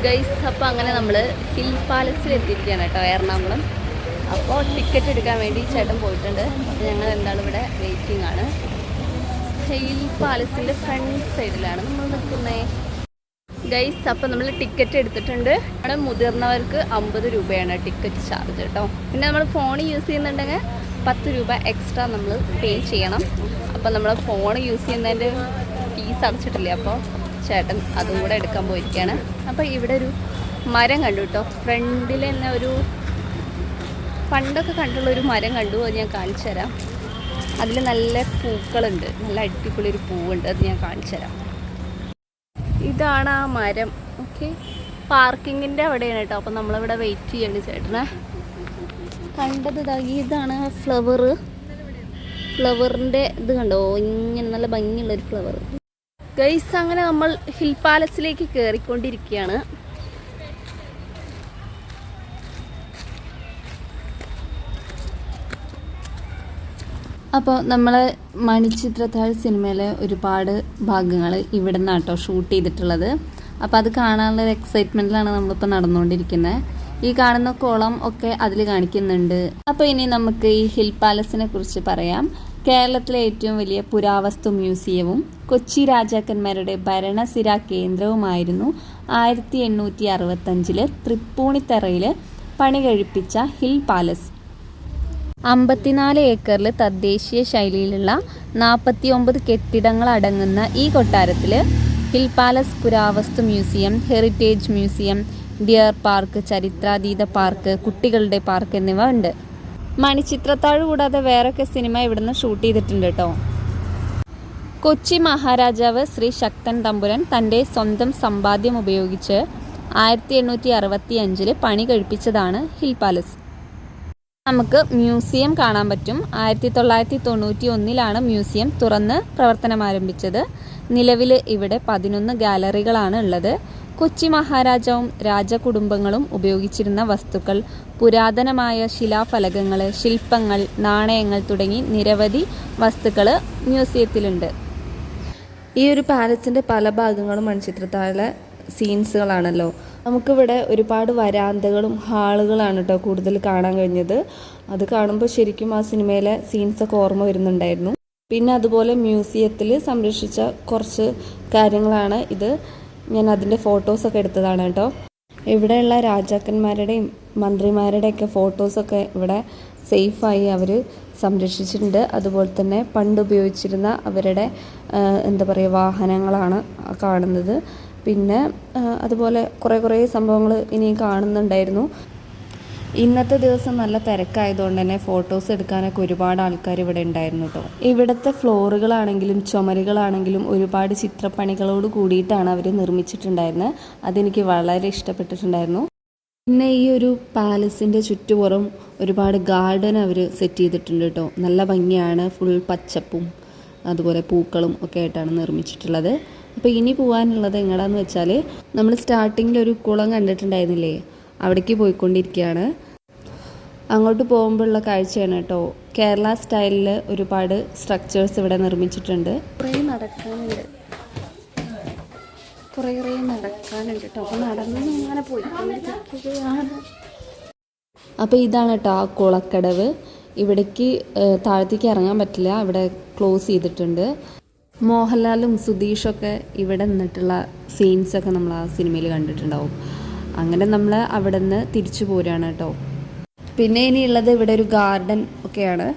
Guys അപ്പോൾ അങ്ങനെ നമ്മൾ ഹിൽ പാലസിൽ എത്തിയിരിക്കുകയാണ് കേട്ടോ, എറണാകുളം. അപ്പോൾ ടിക്കറ്റ് എടുക്കാൻ വേണ്ടി ചേട്ടൻ പോയിട്ടുണ്ട്. അപ്പോൾ ഞങ്ങൾ എന്താണ് ഇവിടെ വെയിറ്റിംഗ് ആണ്. ഹിൽ പാലസിൻ്റെ ഫ്രണ്ട് സൈഡിലാണ് നമ്മൾ നിൽക്കുന്നത് ഗൈസ്. അപ്പോൾ നമ്മൾ ടിക്കറ്റ് എടുത്തിട്ടുണ്ട്. അവിടെ മുതിർന്നവർക്ക് 50 രൂപയാണ് ടിക്കറ്റ് ചാർജ് കേട്ടോ. പിന്നെ നമ്മൾ ഫോൺ യൂസ് ചെയ്യുന്നുണ്ടെങ്കിൽ 10 രൂപ എക്സ്ട്രാ നമ്മൾ പേ ചെയ്യണം. അപ്പോൾ നമ്മൾ ഫോൺ യൂസ് ചെയ്യുന്നതിൻ്റെ ഫീസ് അടച്ചിട്ടില്ലേ, അപ്പോൾ ചേട്ടൻ അതും കൂടെ എടുക്കാൻ പോയിരിക്കുകയാണ്. അപ്പോൾ ഇവിടെ ഒരു മരം കണ്ടു കേട്ടോ, ഫ്രണ്ടിൽ തന്നെ ഒരു പണ്ടൊക്കെ കണ്ടുള്ളൊരു മരം കണ്ടു. അത് ഞാൻ കാണിച്ചു തരാം. അതിൽ നല്ല പൂക്കളുണ്ട്, നല്ല അടിപൊളി ഒരു പൂവുണ്ട്, അത് ഞാൻ കാണിച്ചു തരാം. ഇതാണ് ആ മരം. ഓക്കെ, പാർക്കിങ്ങിൻ്റെ അവിടെയാണ് കേട്ടോ. അപ്പോൾ നമ്മളിവിടെ വെയിറ്റ് ചെയ്യണം ചേട്ടനെ. കണ്ടത് ഇതാണ് ഫ്ലവറിൻ്റെ ഇത് കണ്ടോ, ഇങ്ങനെ നല്ല ഭംഗിയുള്ളൊരു ഫ്ലവർ ഗൈസ്. അങ്ങനെ നമ്മൾ ഹിൽ പാലസിലേക്ക് കയറിക്കൊണ്ടിരിക്കുകയാണ്. അപ്പോൾ നമ്മൾ മണിച്ചിത്രത്താഴ് സിനിമയിലെ ഒരുപാട് ഭാഗങ്ങൾ ഇവിടെ നിന്നാണ് കേട്ടോ ഷൂട്ട് ചെയ്തിട്ടുള്ളത്. അപ്പോൾ അത് കാണാനുള്ളൊരു എക്സൈറ്റ്മെൻറ്റിലാണ് നമ്മളിപ്പോൾ നടന്നുകൊണ്ടിരിക്കുന്നത്. ഈ കാണുന്ന കുളം ഒക്കെ അതിൽ കാണിക്കുന്നുണ്ട്. അപ്പോൾ ഇനി നമുക്ക് ഈ ഹിൽ പാലസിനെ കുറിച്ച് പറയാം. കേരളത്തിലെ ഏറ്റവും വലിയ പുരാവസ്തു മ്യൂസിയവും കൊച്ചി രാജാക്കന്മാരുടെ ഭരണസിരാ കേന്ദ്രവുമായിരുന്നു 1865 തൃപ്പൂണിത്തറയിൽ പണി കഴിപ്പിച്ച ഹിൽ പാലസ്. 54 ഏക്കറിൽ തദ്ദേശീയ ശൈലിയിലുള്ള 49 കെട്ടിടങ്ങൾ അടങ്ങുന്ന ഈ കൊട്ടാരത്തിൽ ഹിൽ പാലസ് പുരാവസ്തു museum, heritage museum, deer park, ചരിത്രാതീത പാർക്ക്, കുട്ടികളുടെ പാർക്ക് എന്നിവ ഉണ്ട്. മണിച്ചിത്രത്താഴ് കൂടാതെ വേറൊക്കെ സിനിമ ഇവിടുന്ന് ഷൂട്ട് ചെയ്തിട്ടുണ്ട് കേട്ടോ. കൊച്ചി മഹാരാജാവ് ശ്രീ ശക്തൻ തമ്പുരാൻ തൻ്റെ സ്വന്തം സമ്പാദ്യം ഉപയോഗിച്ച് 1865 പണി കഴിപ്പിച്ചതാണ് ഹിൽ പാലസ്. നമുക്ക് മ്യൂസിയം കാണാൻ പറ്റും. 1991 മ്യൂസിയം തുറന്ന് പ്രവർത്തനം ആരംഭിച്ചത്. നിലവിൽ ഇവിടെ 11 ഗാലറികളാണ് ഉള്ളത്. കൊച്ചി മഹാരാജാവും രാജകുടുംബങ്ങളും ഉപയോഗിച്ചിരുന്ന വസ്തുക്കൾ, പുരാതനമായ ശിലാഫലകങ്ങൾ, ശില്പങ്ങൾ, നാണയങ്ങൾ തുടങ്ങി നിരവധി വസ്തുക്കൾ മ്യൂസിയത്തിലുണ്ട്. ഈ ഒരു പാലസിൻ്റെ പല ഭാഗങ്ങളും മണിച്ചിത്രത്താഴിലെ സീൻസുകളാണല്ലോ. നമുക്കിവിടെ ഒരുപാട് വരാന്തകളും ഹാളുകളാണ് കേട്ടോ കൂടുതൽ കാണാൻ കഴിഞ്ഞത്. അത് കാണുമ്പോൾ ശരിക്കും ആ സിനിമയിലെ സീൻസൊക്കെ ഓർമ്മ വരുന്നുണ്ടായിരുന്നു. പിന്നെ അതുപോലെ മ്യൂസിയത്തിൽ സംരക്ഷിച്ച കുറച്ച് കാര്യങ്ങളാണ് ഇത്. ഞാൻ അതിൻ്റെ ഫോട്ടോസൊക്കെ എടുത്തതാണ് കേട്ടോ. ഇവിടെയുള്ള രാജാക്കന്മാരുടെയും മന്ത്രിമാരുടെയൊക്കെ ഫോട്ടോസൊക്കെ ഇവിടെ സേഫായി അവർ സംരക്ഷിച്ചിട്ടുണ്ട്. അതുപോലെ തന്നെ പണ്ട് ഉപയോഗിച്ചിരുന്ന അവരുടെ വാഹനങ്ങളാണ് കാണുന്നത്. പിന്നെ അതുപോലെ കുറേ സംഭവങ്ങൾ ഇനി കാണുന്നുണ്ടായിരുന്നു. ഇന്നത്തെ ദിവസം നല്ല തിരക്കായതുകൊണ്ട് തന്നെ ഫോട്ടോസ് എടുക്കാനൊക്കെ ഒരുപാട് ആൾക്കാർ ഇവിടെ ഉണ്ടായിരുന്നു കേട്ടോ. ഇവിടുത്തെ ഫ്ലോറുകളാണെങ്കിലും ചുമരുകളാണെങ്കിലും ഒരുപാട് ചിത്രപ്പണികളോട് കൂടിയിട്ടാണ് അവർ നിർമ്മിച്ചിട്ടുണ്ടായിരുന്നത്. അതെനിക്ക് വളരെ ഇഷ്ടപ്പെട്ടിട്ടുണ്ടായിരുന്നു. പിന്നെ ഈ ഒരു പാലസിൻ്റെ ചുറ്റുപുറം ഒരുപാട് ഗാർഡൻ അവർ സെറ്റ് ചെയ്തിട്ടുണ്ട് കേട്ടോ. നല്ല ഭംഗിയാണ്, ഫുൾ പച്ചപ്പും അതുപോലെ പൂക്കളും ഒക്കെ ആയിട്ടാണ് നിർമ്മിച്ചിട്ടുള്ളത്. അപ്പോൾ ഇനി പോകാനുള്ളത് എങ്ങടാന്ന് വെച്ചാൽ, നമ്മൾ സ്റ്റാർട്ടിങ്ങിൽ ഒരു കുളം കണ്ടിട്ടുണ്ടായിരുന്നില്ലേ, അവിടേക്ക് പോയിക്കൊണ്ടിരിക്കുകയാണ്. അങ്ങോട്ട് പോകുമ്പോഴുള്ള കാഴ്ചയാണ് കേട്ടോ. കേരള സ്റ്റൈലിൽ ഒരുപാട് സ്ട്രക്ചേഴ്സ് ഇവിടെ നിർമ്മിച്ചിട്ടുണ്ട്. കുറേ നടക്കാനുണ്ട് കേട്ടോ. അപ്പോൾ നടന്നൊന്നും ഇങ്ങനെ പോയിക്കൊണ്ടിരിക്കുകയാണ്. അപ്പോൾ ഇതാണ് കേട്ടോ ആ കുളക്കടവ്. ഇവിടേക്ക് താഴത്തേക്ക് ഇറങ്ങാൻ പറ്റില്ല, ഇവിടെ ക്ലോസ് ചെയ്തിട്ടുണ്ട്. മോഹൻലാലും സുധീഷൊക്കെ ഇവിടെ നിന്നിട്ടുള്ള സീൻസൊക്കെ നമ്മൾ ആ സിനിമയിൽ കണ്ടിട്ടുണ്ടാവും. അങ്ങനെ നമ്മൾ അവിടെ നിന്ന് തിരിച്ചു പോരുകയാണ് കേട്ടോ. പിന്നെ ഇനിയുള്ളത് ഇവിടെ ഒരു ഗാർഡൻ ഒക്കെയാണ്.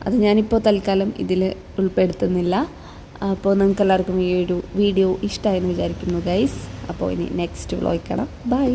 അത് ഞാനിപ്പോൾ തൽക്കാലം ഇതിൽ ഉൾപ്പെടുത്തുന്നില്ല. അപ്പോൾ നിങ്ങൾക്ക് എല്ലാവർക്കും ഈ ഒരു വീഡിയോ ഇഷ്ടമായെന്ന് വിചാരിക്കുന്നു ഗൈസ്. അപ്പോൾ ഇനി നെക്സ്റ്റ് വ്ലോഗ് കാണാം. ബൈ.